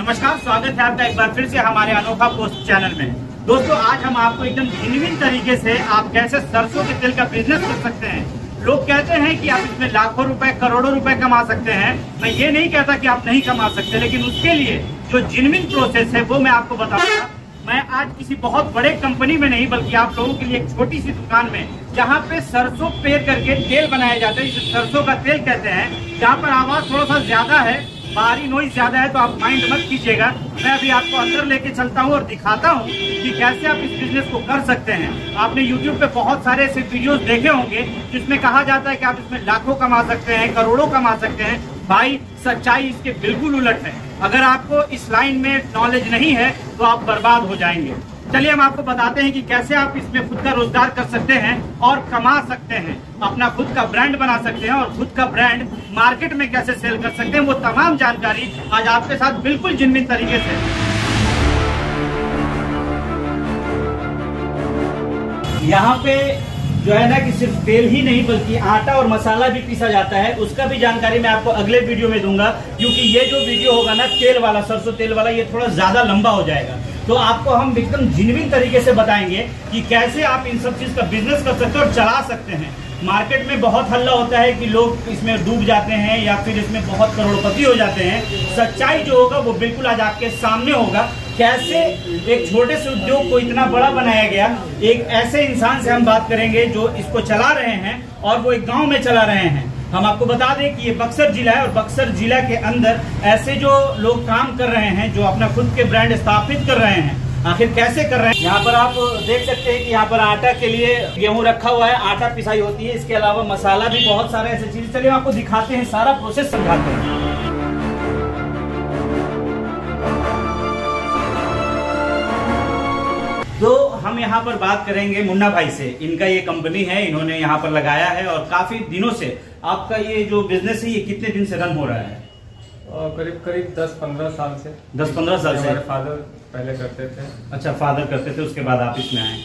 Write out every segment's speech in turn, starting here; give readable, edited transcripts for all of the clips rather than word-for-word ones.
नमस्कार, स्वागत है आपका एक बार फिर से हमारे अनोखा पोस्ट चैनल में। दोस्तों, आज हम आपको एकदम जेन्युइन तरीके से आप कैसे सरसों के तेल का बिजनेस कर सकते हैं। लोग कहते हैं कि आप इसमें लाखों रुपए करोड़ों रुपए कमा सकते हैं। मैं ये नहीं कहता कि आप नहीं कमा सकते, लेकिन उसके लिए जो जेन्युइन प्रोसेस है वो मैं आपको बताऊंगा। मैं आज किसी बहुत बड़े कंपनी में नहीं, बल्कि आप लोगों के लिए एक छोटी सी दुकान में, जहाँ पे सरसों पेर करके तेल बनाया जाता है, जिसे सरसों का तेल कहते हैं। जहाँ पर आवाज थोड़ा सा ज्यादा है, बाहरी नॉइज ज्यादा है, तो आप माइंड मत कीजिएगा। मैं अभी आपको अंदर लेके चलता हूँ और दिखाता हूँ कि कैसे आप इस बिजनेस को कर सकते हैं। आपने YouTube पे बहुत सारे ऐसे वीडियोस देखे होंगे जिसमें कहा जाता है कि आप इसमें लाखों कमा सकते हैं, करोड़ों कमा सकते हैं। भाई, सच्चाई इसके बिल्कुल उलट है। अगर आपको इस लाइन में नॉलेज नहीं है तो आप बर्बाद हो जाएंगे। चलिए हम आपको बताते हैं कि कैसे आप इसमें खुद का रोजगार कर सकते हैं और कमा सकते हैं, अपना खुद का ब्रांड बना सकते हैं और खुद का ब्रांड मार्केट में कैसे सेल कर सकते हैं। वो तमाम जानकारी आज आपके साथ बिल्कुल जेन्युइन तरीके से। यहाँ पे जो है ना कि सिर्फ तेल ही नहीं बल्कि आटा और मसाला भी पीसा जाता है, उसका भी जानकारी मैं आपको अगले वीडियो में दूंगा। क्योंकि ये जो वीडियो होगा ना तेल वाला, सरसों तेल वाला, ये थोड़ा ज्यादा लंबा हो जाएगा। तो आपको हम एकदम जेन्युइन तरीके से बताएंगे कि कैसे आप इन सब चीज का बिजनेस कर सकते हैं और चला सकते हैं। मार्केट में बहुत हल्ला होता है कि लोग इसमें डूब जाते हैं या फिर इसमें बहुत करोड़पति हो जाते हैं। सच्चाई जो होगा वो बिल्कुल आज आपके सामने होगा। कैसे एक छोटे से उद्योग को इतना बड़ा बनाया गया। एक ऐसे इंसान से हम बात करेंगे जो इसको चला रहे हैं और वो एक गांव में चला रहे हैं। हम आपको बता दें कि ये बक्सर जिला है और बक्सर जिला के अंदर ऐसे जो लोग काम कर रहे हैं, जो अपना खुद के ब्रांड स्थापित कर रहे हैं, आखिर कैसे कर रहे हैं। यहाँ पर आप देख सकते हैं कि यहाँ पर आटा के लिए गेहूं रखा हुआ है, आटा पिसाई होती है। इसके अलावा मसाला भी, बहुत सारे ऐसे चीज। चलिए आपको दिखाते हैं, सारा प्रोसेस समझाते हैं। तो हम यहाँ पर बात करेंगे मुन्ना भाई से। इनका ये कंपनी है, इन्होंने यहाँ पर लगाया है और काफी दिनों से आपका ये जो बिजनेस है ये कितने दिन से रन हो रहा है? करीब 10-15 साल से। 10-15 साल से। हमारे फादर पहले करते थे। अच्छा, फादर करते थे, उसके बाद आप इसमें आए।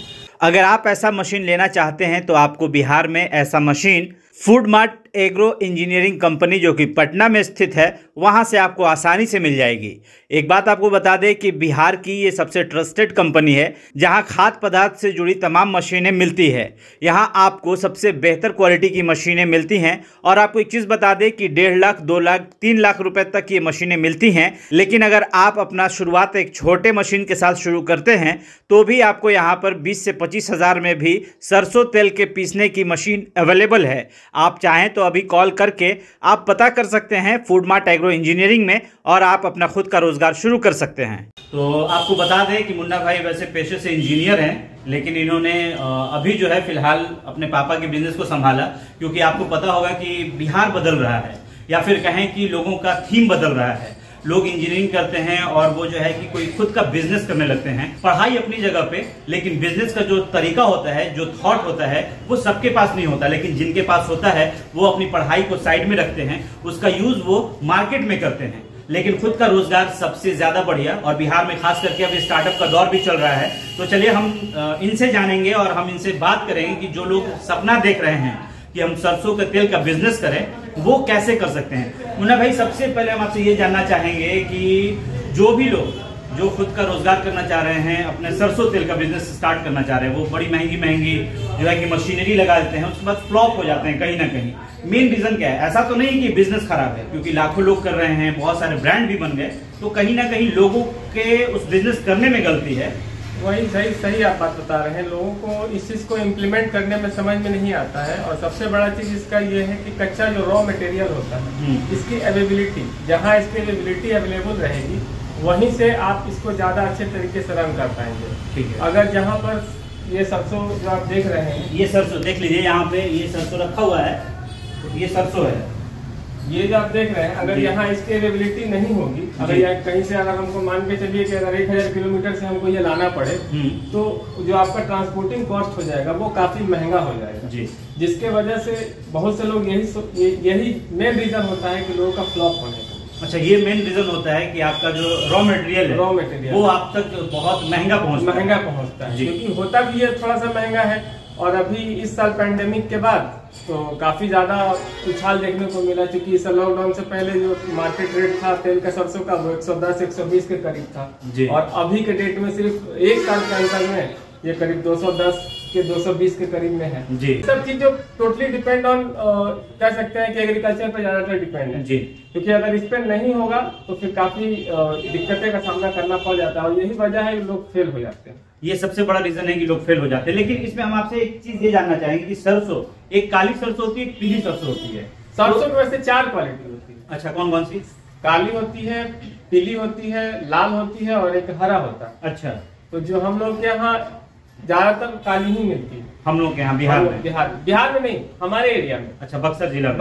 अगर आप ऐसा मशीन लेना चाहते हैं तो आपको बिहार में ऐसा machine food mart agro engineering company, जो कि पटना में स्थित है, वहां से आपको आसानी से मिल जाएगी। एक बात आपको बता दें कि बिहार की ये सबसे ट्रस्टेड कंपनी है, जहां खाद्य पदार्थ से जुड़ी तमाम मशीनें मिलती है। यहां आपको सबसे बेहतर क्वालिटी की मशीनें मिलती हैं। और आपको एक चीज़ बता दें कि 1.5 लाख, 2 लाख, 3 लाख रुपए तक ये मशीनें मिलती हैं। लेकिन अगर आप अपना शुरुआत एक छोटे मशीन के साथ शुरू करते हैं तो भी आपको यहाँ पर 20 से 25 हज़ार में भी सरसों तेल के पीसने की मशीन अवेलेबल है। आप चाहें तो अभी कॉल करके आप पता कर सकते हैं फूड मार्ट एग्रो इंजीनियरिंग में, और आप अपना खुद का रोजगार शुरू कर सकते हैं। तो आपको बता दें कि मुन्ना भाई वैसे पेशे से इंजीनियर हैं, लेकिन इन्होंने अभी जो है फिलहाल अपने पापा के बिजनेस को संभाला। क्योंकि आपको पता होगा कि बिहार बदल रहा है, या फिर कहें कि लोगों का थीम बदल रहा है। लोग इंजीनियरिंग करते हैं और वो जो है कि कोई खुद का बिजनेस करने लगते हैं। पढ़ाई अपनी जगह पे, लेकिन बिजनेस का जो तरीका होता है, जो थॉट होता है, वो सबके पास नहीं होता। लेकिन जिनके पास होता है वो अपनी पढ़ाई को साइड में रखते हैं, उसका यूज वो मार्केट में करते हैं। लेकिन खुद का रोजगार सबसे ज्यादा बढ़िया, और बिहार में खास करके अभी स्टार्टअप का दौर भी चल रहा है। तो चलिए हम इनसे जानेंगे और हम इनसे बात करेंगे कि जो लोग सपना देख रहे हैं कि हम सरसों के तेल का बिजनेस करें, वो कैसे कर सकते हैं। मुन्ना भाई, सबसे पहले हम आपसे ये जानना चाहेंगे कि जो भी लोग जो खुद का रोजगार करना चाह रहे हैं, अपने सरसों तेल का बिजनेस स्टार्ट करना चाह रहे हैं, वो बड़ी महंगी जो है कि मशीनरी लगा देते हैं, उसके बाद फ्लॉप हो जाते हैं कहीं ना कहीं। मेन रीजन क्या है? ऐसा तो नहीं कि बिजनेस खराब है, क्योंकि लाखों लोग कर रहे हैं, बहुत सारे ब्रांड भी बन गए, तो कहीं ना कहीं लोगों के उस बिजनेस करने में गलती है। वही सही आप बात बता रहे हैं। लोगों को इस चीज को इम्प्लीमेंट करने में समझ में नहीं आता है। और सबसे बड़ा चीज इसका ये है कि कच्चा जो रॉ मटेरियल होता है, इसकी अवेलेबिलिटी, जहाँ इसकी अवेलेबिलिटी अवेलेबल रहेगी वहीं से आप इसको ज्यादा अच्छे तरीके से रन कर पाएंगे। ठीक है। अगर जहाँ पर ये सरसों जो आप देख रहे हैं, ये सरसों देख लीजिए, यहाँ पे ये सरसों रखा हुआ है, तो ये सरसों है। ये जो आप देख रहे हैं, अगर यहाँ इसकी अवेलेबिलिटी नहीं होगी, अगर कहीं से अगर हमको मान के चलिए कि अगर 1000 किलोमीटर से हमको ये लाना पड़े, तो जो आपका ट्रांसपोर्टिंग कॉस्ट हो जाएगा वो काफी महंगा हो जाएगा जी। जिसके वजह से बहुत से लोग यही मेन रीजन होता है कि लोगों का फ्लॉप होने का। अच्छा, ये मेन रीजन होता है कि आपका जो रॉ मटेरियल है वो आप तक बहुत महंगा पहुंचता है, क्योंकि होता भी ये थोड़ा सा महंगा है। और अभी इस साल पैंडेमिक के बाद तो काफी ज्यादा उछाल देखने को मिला, क्योंकि इस लॉकडाउन से पहले जो मार्केट रेट था तेल का सरसों का वो 110-120 के करीब था, और अभी के डेट में सिर्फ एक साल के अंतर में ये करीब 210 के 220 के करीब में है जी। सब चीज जो टोटली डिपेंड ऑन कह सकते हैं कि एग्रीकल्चर पे ज्यादातर डिपेंड है जी, क्योंकि अगर इस पे नहीं होगा तो फिर काफी दिक्कतें का सामना करना पड़ जाता है, और यही वजह है कि लोग फेल हो जाते हैं। ये सबसे बड़ा रीजन है कि लोग फेल हो जाते हैं। लेकिन इसमें हम आपसे एक चीज ये जानना चाहेंगे कि सरसों, एक काली सरसों होती है, एक पीली सरसों होती है। सरसों की वैसे 4 क्वालिटी होती है। अच्छा, कौन कौन सी? काली होती है, पीली होती है, लाल होती है और एक हरा होता है। अच्छा, तो जो हम लोग के यहाँ ज्यादातर काली ही मिलती है। हम लोग के यहाँ बिहार में नहीं, हमारे एरिया में। अच्छा, बक्सर जिला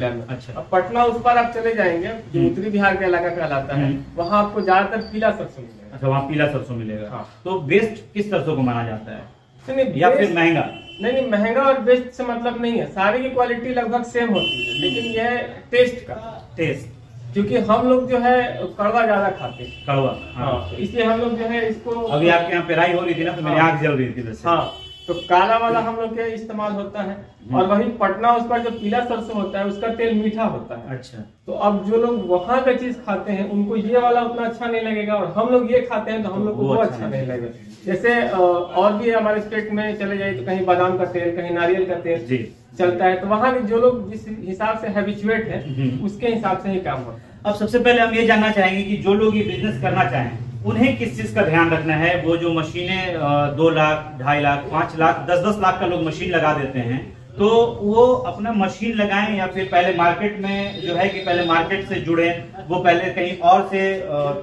में। अच्छा, अब पटना उस पर आप चले जाएंगे जो उत्तरी बिहार का इलाका कहलाता है, वहाँ आपको ज्यादातर पीला सरसों मिलेगा। अच्छा, वहाँ पीला सरसों मिलेगा। हाँ। तो बेस्ट किस सरसों को माना जाता है? नहीं, या फिर महंगा? नहीं, महंगा और बेस्ट से मतलब नहीं है, सारी की क्वालिटी लगभग सेम होती है, लेकिन यह टेस्ट क्योंकि हम लोग जो है कड़वा ज्यादा खाते हैं। कड़वा, हाँ, तो इसलिए हम लोग जो है इसको, अभी आपके यहाँ पेराई हो रही थी ना, तो मेरी आँख जल रही थी वैसे। हाँ, तो काला वाला हम लोग के इस्तेमाल होता है, और वही पटना उस पर जो पीला सरसों होता है उसका तेल मीठा होता है। अच्छा, तो अब जो लोग वहाँ का चीज खाते हैं उनको ये वाला उतना अच्छा नहीं लगेगा, और हम लोग ये खाते हैं तो हम लोग को वो अच्छा नहीं लगेगा। जैसे और भी हमारे स्टेट में चले जाए तो कहीं बादाम का तेल, कहीं नारियल का तेल चलता है, तो वहाँ जो लोग जिस हिसाब से हैबिचुएट है उसके हिसाब से ही काम होता है। अब सबसे पहले हम ये जानना चाहेंगे कि जो लोग ये बिजनेस करना चाहें उन्हें किस चीज का ध्यान रखना है। वो जो मशीनें 2 लाख, 2.5 लाख, 5 लाख, 10-10 लाख का लोग मशीन लगा देते हैं, तो वो अपना मशीन लगाएं या फिर पहले मार्केट में जो है कि पहले मार्केट से जुड़े, वो पहले कहीं और से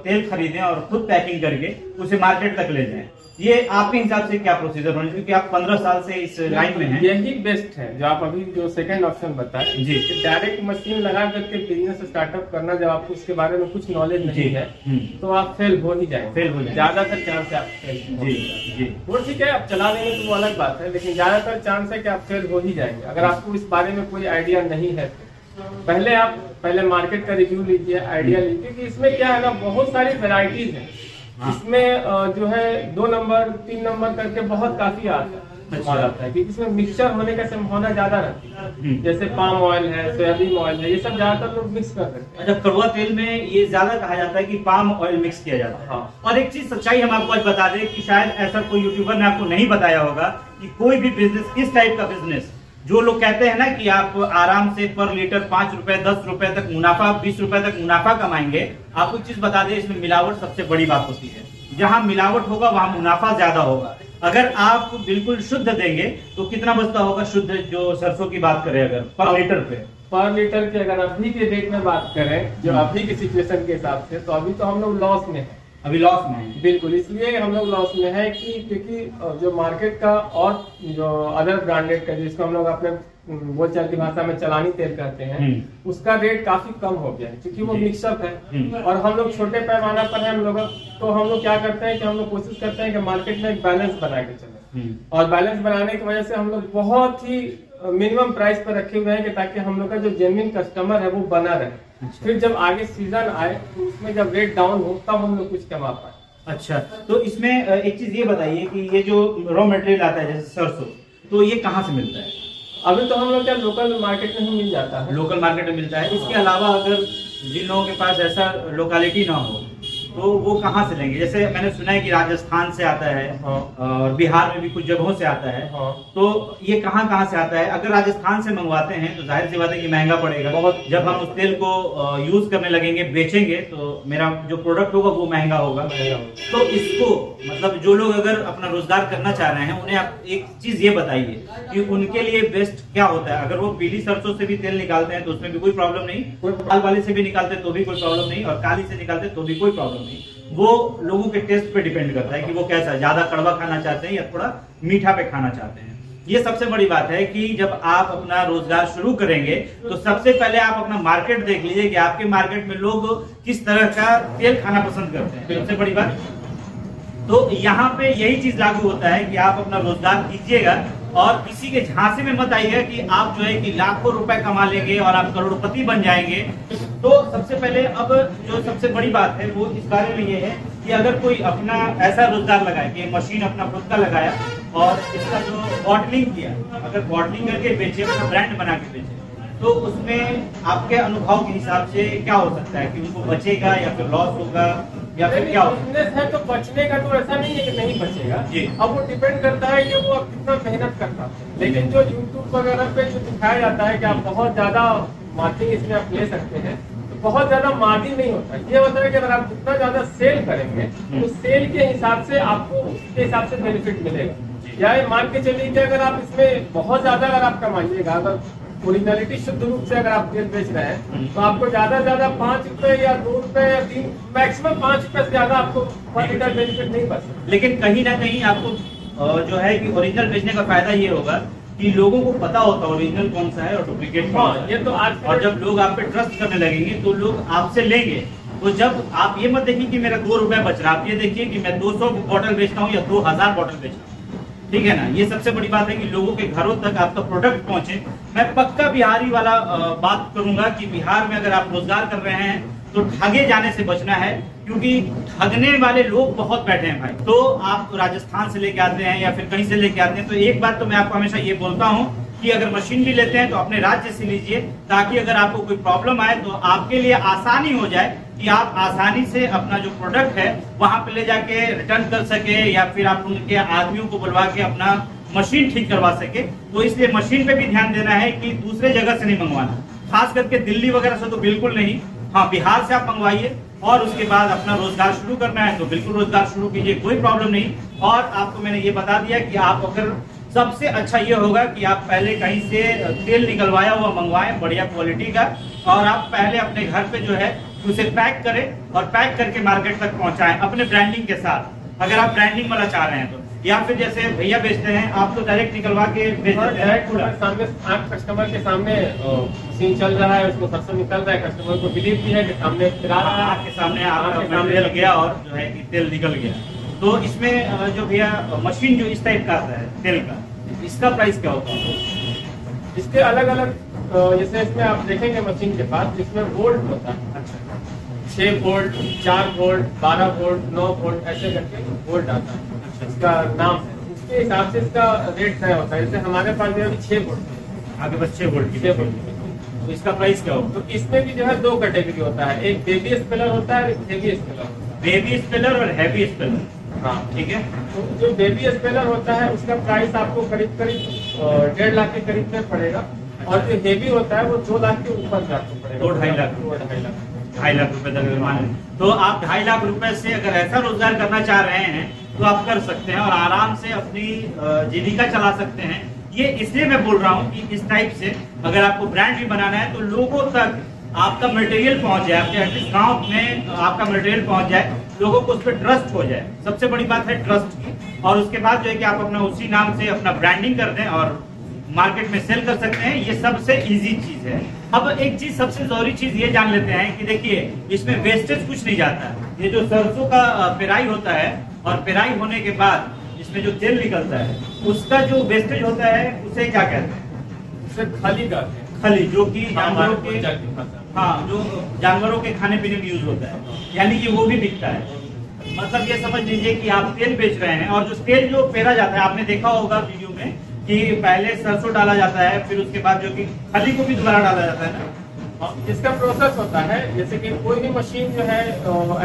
तेल खरीदें और खुद पैकिंग करके उसे मार्केट तक ले जाएं? ये आपके हिसाब से क्या प्रोसीजर होना, क्योंकि आप 15 साल से इस लाइन में हैं। यही बेस्ट है जो आप अभी जो सेकंड ऑप्शन बताए जी, डायरेक्ट मशीन लगा करके बिजनेस स्टार्टअप करना। जब आपको उसके बारे में कुछ नॉलेज नहीं है तो आप फेल हो ही जाएंगे, ज्यादातर चांस है आप फेल जी। वो ठीक है, आप चला लेंगे तो वो अलग बात है, लेकिन ज्यादातर चांस है कि आप फेल हो ही जाएंगे। अगर आपको इस बारे में कोई आइडिया नहीं है तो पहले मार्केट का रिव्यू लीजिए, आइडिया लीजिए कि इसमें क्या है ना, बहुत सारी वेराइटीज है। इसमें जो है 2 नंबर 3 नंबर करके बहुत काफी आता है, कि इसमें मिक्सचर होने का संभावना ज्यादा रहती है। जैसे पाम ऑयल है, सोयाबीन ऑयल है, ये सब ज्यादातर लोग मिक्स कर सकते हैं। अच्छा, कड़वा तेल में ये ज्यादा कहा जाता है कि पाम ऑयल मिक्स किया जाता है। हाँ। और एक चीज सच्चाई हम आपको आज बता दें कि शायद ऐसा कोई यूट्यूबर ने आपको नहीं बताया होगा कि कोई भी बिजनेस, इस टाइप का बिजनेस जो लोग कहते हैं ना कि आप आराम से पर लीटर 5 रुपए 10 रुपए तक मुनाफा, 20 रुपए तक मुनाफा कमाएंगे, आपको एक चीज बता दें, इसमें मिलावट सबसे बड़ी बात होती है। जहां मिलावट होगा वहां मुनाफा ज्यादा होगा। अगर आप बिल्कुल शुद्ध देंगे तो कितना बचता होगा शुद्ध, जो सरसों की बात करें अगर पर लीटर की अगर अभी के डेट में बात करें, जो अभी की सिचुएशन के हिसाब से, तो अभी तो हम लोग लॉस में है। अभी लॉस में है, बिल्कुल। इसलिए हम लोग लॉस में है कि क्योंकि जो मार्केट का और जो अदर ब्रांडेड का, जिसको हम लोग अपने बोलचाल की भाषा में चलानी तेल कहते हैं, उसका रेट काफी कम हो गया है, क्योंकि वो मिक्सअप है। और हम लोग छोटे पैमाना पर है हम लोग, तो हम लोग क्या करते हैं कि हम लोग कोशिश करते हैं कि मार्केट में एक बैलेंस बना के चले, और बैलेंस बनाने की वजह से हम लोग बहुत ही मिनिमम प्राइस पर रखे हुए हैं कि ताकि हम लोग का जो जेन्युइन कस्टमर है वो बना रहे। फिर जब आगे सीजन आए तो उसमें जब रेट डाउन हो तब हम लोग कुछ कमा पाए। अच्छा, तो इसमें एक चीज ये बताइए कि ये जो रॉ मटेरियल आता है जैसे सरसों, तो ये कहाँ से मिलता है? अभी तो हम लोग क्या लोकल मार्केट में ही मिल जाता है। लोकल मार्केट में मिलता है। इसके अलावा अगर जिन लोगों के पास ऐसा लोकेलिटी ना हो तो वो कहाँ से लेंगे? जैसे मैंने सुना है कि राजस्थान से आता है, और बिहार में भी कुछ जगहों से आता है। तो ये कहाँ से आता है? अगर राजस्थान से मंगवाते हैं तो जाहिर सी बात है कि महंगा पड़ेगा बहुत। जब हम उस तेल को यूज करने लगेंगे, बेचेंगे, तो मेरा जो प्रोडक्ट होगा वो महंगा होगा। तो इसको मतलब जो लोग अगर अपना रोजगार करना चाह रहे हैं, उन्हें आप एक चीज ये बताइए कि उनके लिए बेस्ट क्या होता है। अगर वो पीली सरसों से भी तेल निकालते हैं तो उसमें भी कोई प्रॉब्लम नहीं, लाल वाले से भी निकालते तो भी कोई प्रॉब्लम नहीं, और काली से निकालते तो भी कोई प्रॉब्लम नहीं। वो लोगों के टेस्ट पे डिपेंड करता है कि वो कैसा, ज्यादा कड़वा खाना चाहते हैं या थोड़ा मीठा पे खाना चाहते हैं। ये सबसे बड़ी बात है कि जब आप अपना रोजगार शुरू करेंगे तो सबसे पहले आप अपना मार्केट देख लीजिए कि आपके मार्केट में लोग किस तरह का तेल खाना पसंद करते हैं। सबसे बड़ी बात तो यहाँ पे यही चीज लागू होता है कि आप अपना रोजगार कीजिएगा और किसी के झांसे में मत आइएगा कि आप जो है कि लाखों रुपए कमा लेंगे और आप करोड़पति बन जाएंगे। तो सबसे पहले अब जो सबसे बड़ी बात है वो इस बारे में ये है कि अगर कोई अपना ऐसा रोजगार लगाए कि मशीन अपना खुद का लगाया और इसका जो बॉटलिंग किया, अगर बॉटलिंग करके बेचे, अपना ब्रांड बना के बेचे, तो उसमें आपके अनुभव के हिसाब से क्या हो सकता है कि उनको बचेगा या फिर लॉस होगा या फिर क्या होगा? बिजनेस है तो बचने का तो ऐसा नहीं है कि नहीं बचेगा जी। अब वो डिपेंड करता है कि वो कितना मेहनत करता है। लेकिन जो यूट्यूब वगैरह पे जो दिखाया जाता है कि आप बहुत ज्यादा मार्जिन इसमें आप ले सकते हैं, तो बहुत ज्यादा मार्जिन नहीं होता। ये होता है कि अगर आप जितना ज्यादा सेल करेंगे तो सेल के हिसाब से आपको उसके हिसाब से बेनिफिट मिलेगा। या मान के चलिए कि अगर आप इसमें बहुत ज्यादा अगर आप कमाइएगा, अगर ओरिजिनलिटी शुद्ध रूप से अगर आप तेल बेच रहे हैं तो आपको ज्यादा से ज्यादा 5 रुपए या 2 रुपए या 3 मैक्सिमम 5 रुपए से ज्यादा आपको पर लीटर बेनिफिट नहीं बचता। लेकिन कहीं ना कहीं आपको जो है कि ओरिजिनल बेचने का फायदा ये होगा कि लोगों को पता होता है ओरिजिनल कौन सा है और डुप्लीकेट कौन सा है। ये तो आज और जब लोग आप पे ट्रस्ट करने लगेंगे तो लोग आपसे लेंगे। तो जब आप ये मत देखिए कि मेरा 2 रुपए बच रहा है, आप ये देखिए कि मैं 200 बॉटल बेचता हूँ या 2000 बॉटल बेचता हूँ, ठीक है ना। ये सबसे बड़ी बात है कि लोगों के घरों तक आपका प्रोडक्ट पहुंचे। मैं पक्का बिहारी वाला बात करूंगा कि बिहार में अगर आप रोजगार कर रहे हैं तो ठगे जाने से बचना है, क्योंकि ठगने वाले लोग बहुत बैठे हैं भाई। तो आप राजस्थान से लेके आते हैं या फिर कहीं से लेके आते हैं, तो एक बात तो मैं आपको हमेशा ये बोलता हूँ कि अगर मशीन भी लेते हैं तो अपने राज्य से लीजिए, ताकि अगर आपको कोई प्रॉब्लम आए तो आपके लिए आसानी हो जाए कि आप आसानी से अपना जो प्रोडक्ट है वहां पे ले जाके रिटर्न कर सके, या फिर आप उनके आदमियों को बुलवा के अपना मशीन ठीक करवा सके। तो इसलिए मशीन पे भी ध्यान देना है कि दूसरे जगह से नहीं मंगवाना, खास करके दिल्ली वगैरह से तो बिल्कुल नहीं। हाँ, बिहार से आप मंगवाइए और उसके बाद अपना रोजगार शुरू करना है तो बिल्कुल रोजगार शुरू कीजिए, कोई प्रॉब्लम नहीं। और आपको मैंने ये बता दिया कि आप अगर सबसे अच्छा ये होगा कि आप पहले कहीं से तेल निकलवाया हुआ मंगवाएं बढ़िया क्वालिटी का, और आप पहले अपने घर पे जो है उसे पैक करें और पैक करके मार्केट तक पहुंचाएं अपने ब्रांडिंग के साथ, अगर आप ब्रांडिंग वाला चाह रहे हैं तो। या फिर जैसे भैया बेचते हैं, आप तो डायरेक्ट निकलवा के बेच देते हैं पूरा सामने, आप कस्टमर के सामने मशीन चल रहा है, उसको सरसों निकल रहा है, कस्टमर को बिलीव भी है कि सामने आपके सामने आपका तेल गया और जो है कि तेल निकल गया। तो इसमें जो भैया मशीन जो इस टाइप का आता है तेल का, इसका प्राइस क्या होता है? इसके अलग अलग, जैसे इसमें आप देखेंगे मशीन के पास इसमें वोल्ट होता है। अच्छा, 6 वोल्ट, 4 वोल्ट, 12 वोल्ट, 9 वोल्ट ऐसे करके वोल्ट आता है। इसका नाम है, इसके हिसाब से इसका रेट तय होता है। जैसे हमारे पास जो है 6 वोल्ट है, आपके पास 6 वोल्ट की, 6 वोल्ट, तो इसका प्राइस क्या होगा? तो इसमें भी जो है 2 कैटेगरी होता है, एक बेबी स्पेलर होता है, एक हेवी स्पेलर होता है। बेबी स्पेलर और हैवी स्पेलर, हाँ ठीक है। तो जो बेबी स्पेलर होता है उसका प्राइस आपको करीब करीब 1.5 लाख के करीब में पड़ेगा, और जो हेवी होता है वो 2 लाख के ऊपर में आपको पड़ेगा, 2-2.5 लाख, 2.5 लाख रुपए तक मान। तो आप 2.5 लाख रुपए से अगर ऐसा रोजगार करना चाह रहे हैं तो आप कर सकते हैं और आराम से अपनी जीविका चला सकते हैं। ये इसलिए मैं बोल रहा हूँ कि इस टाइप से अगर आपको ब्रांड भी बनाना है तो लोगों तक आपका मटेरियल पहुंच जाए, आपके एटलीस्ट गाँव में आपका मटेरियल पहुंच जाए, लोगों को उस पर ट्रस्ट हो जाए। सबसे बड़ी बात है ट्रस्ट की। और उसके बाद जो है कि आप अपना उसी नाम से अपना ब्रांडिंग कर दें और मार्केट में सेल कर सकते हैं। ये सबसे इजी चीज है। अब एक चीज, सबसे जरूरी चीज ये जान लेते हैं कि देखिए इसमें वेस्टेज कुछ नहीं जाता है। ये जो सरसों का पेराई होता है और पेराई होने के बाद इसमें जो तेल निकलता है उसका जो वेस्टेज होता है उसे क्या कहते हैं? उसे खली कहते हैं। खली, जो कि जानवरों के, हाँ, जो जानवरों के खाने पीने में यूज होता है, यानी कि वो भी बिकता है। मतलब ये समझ लीजिए कि आप तेल बेच रहे हैं और जो तेल जो पेरा जाता है, आपने देखा होगा वीडियो में कि पहले सरसों डाला जाता है, फिर उसके बाद जो कि खली को भी दोबारा डाला जाता है ना। इसका प्रोसेस होता है, जैसे कि कोई भी मशीन जो है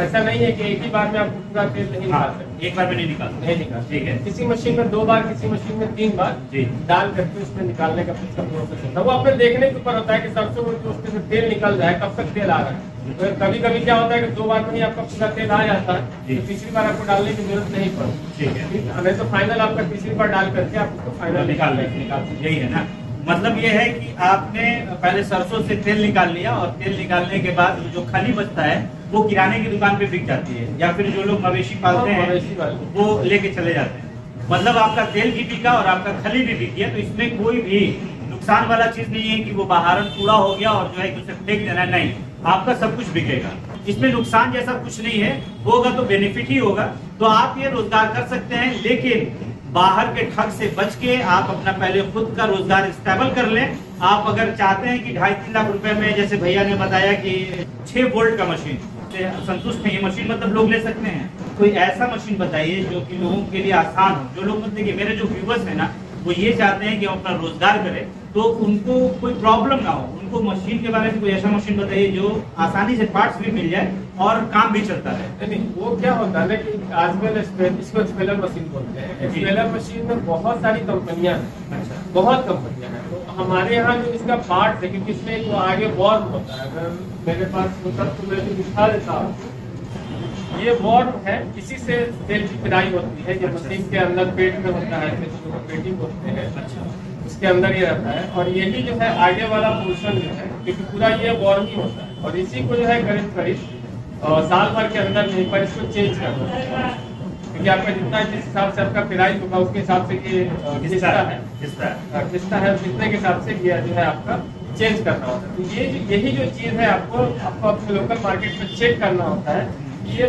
ऐसा नहीं है कि एक ही बार में आप पूरा तेल नहीं निकाल सकते। एक बार में नहीं निकाल, ठीक है। किसी मशीन में 2 बार, किसी मशीन में 3 बार जी डाल करके उसमें निकालने का प्रोसेस होता है। वो अपने देखने के ऊपर होता है कि सरसों में जो उसमें से तेल निकल जाए, कब तक तेल आ रहा है। तो कभी कभी क्या होता है कि 2 बार में ही आपका पूरा तेल आ जाता है, तो तीसरी बार आपको डालने की जरूरत नहीं पड़ती, ठीक है। नहीं तो फाइनल आपका तीसरी बार डाल करके आप उसको फाइनल निकाल यही है ना। मतलब ये है कि आपने पहले सरसों से तेल निकाल लिया और तेल निकालने के बाद जो खली बचता है वो किराने की दुकान पे बिक जाती है, या फिर जो लोग मवेशी पालते हैं वो लेके चले जाते हैं। मतलब आपका तेल भी बिका और आपका खली भी बिक गया। तो इसमें कोई भी नुकसान वाला चीज नहीं है कि वो बाहर कूड़ा हो गया और जो है कि उसे फेंक देना, नहीं, आपका सब कुछ बिकेगा। इसमें नुकसान जैसा कुछ नहीं है, होगा तो बेनिफिट ही होगा। तो आप ये रोजगार कर सकते हैं, लेकिन बाहर के ठग से बच के आप अपना पहले खुद का रोजगार स्टेबल कर लें। आप अगर चाहते हैं कि 2.5-3 लाख रुपए में, जैसे भैया ने बताया कि 6 वोल्ट का मशीन से संतुष्ट है, ये मशीन मतलब लोग ले सकते हैं। कोई ऐसा मशीन बताइए जो कि लोगों के लिए आसान हो। जो लोग देखिए मेरे जो व्यूवर्स हैं ना, वो ये चाहते हैं कि वो अपना रोजगार करें, तो उनको कोई प्रॉब्लम ना हो। उनको मशीन के बारे में कोई ऐसा मशीन बताइए जो आसानी से पार्ट्स भी मिल जाए और काम भी चलता रहे। नहीं, वो क्या होता है ना कि आजकल इसको स्पेलर मशीन बोलते हैं। स्पेलर मशीन में बहुत सारी कंपनियां हैं। अच्छा, बहुत कंपनियां हैं। तो हमारे यहाँ जो इसका पार्ट है, क्योंकि इसमें एक आगे वॉर्म होता है, अगर मेरे पास होता तो मैं दिखा देता हूँ। ये वॉर्म है, इसी से तेल की पिराई होती है। जो मशीन के अंदर पेट में होता है, पेटी बोलते हैं। अच्छा, उसके अंदर ये रहता है, और यही जो है आगे वाला पोर्शन जो है, क्योंकि पूरा ये वॉर्म ही होता है, और इसी को जो है करीब करीब साल भर के अंदर नहीं पर इसको चेंज करना है, क्योंकि आपका जितना जिस हिसाब से आपका पिराई होगा उसके हिसाब से ये घिसता है, घिसने के हिसाब से ये जो है आपका चेंज करना होता है। तो यही जो चीज़ है आपको अपने लोकल मार्केट में चेक करना होता है, ये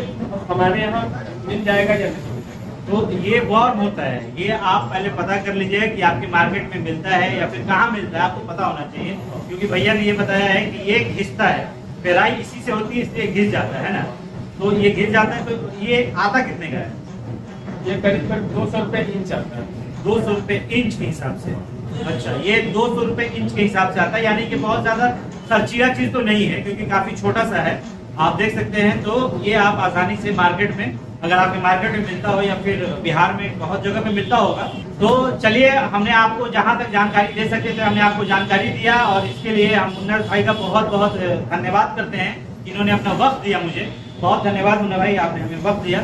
हमारे यहाँ मिल जाएगा या नहीं। तो ये वॉर्म होता है, ये आप पहले पता कर लीजिए कि आपके मार्केट में मिलता है या फिर कहाँ मिलता है, आपको पता होना चाहिए। क्योंकि भैया ने ये बताया है कि ये घिसता है, पेराई इसी से होती है, इसलिए घिस जाता है ना। तो ये घिस जाता है, तो ये आता कितने का है? ये करीब करीब 200 रुपये इंच आता है। 200 रुपये इंच के हिसाब से? अच्छा, ये 200 रुपये इंच के हिसाब से आता है, यानी कि बहुत ज्यादा खर्चीला चीज तो नहीं है, क्योंकि काफी छोटा सा है। आप देख सकते हैं। तो ये आप आसानी से मार्केट में, अगर आपके मार्केट में मिलता हो या फिर बिहार में बहुत जगह पे मिलता होगा। तो चलिए, हमने आपको जहां तक जानकारी दे सके थे हमने आपको जानकारी दिया, और इसके लिए हम मुन्ना भाई का बहुत बहुत धन्यवाद करते हैं, इन्होंने अपना वक्त दिया मुझे। बहुत धन्यवाद मुन्ना भाई, आपने हमें वक्त दिया।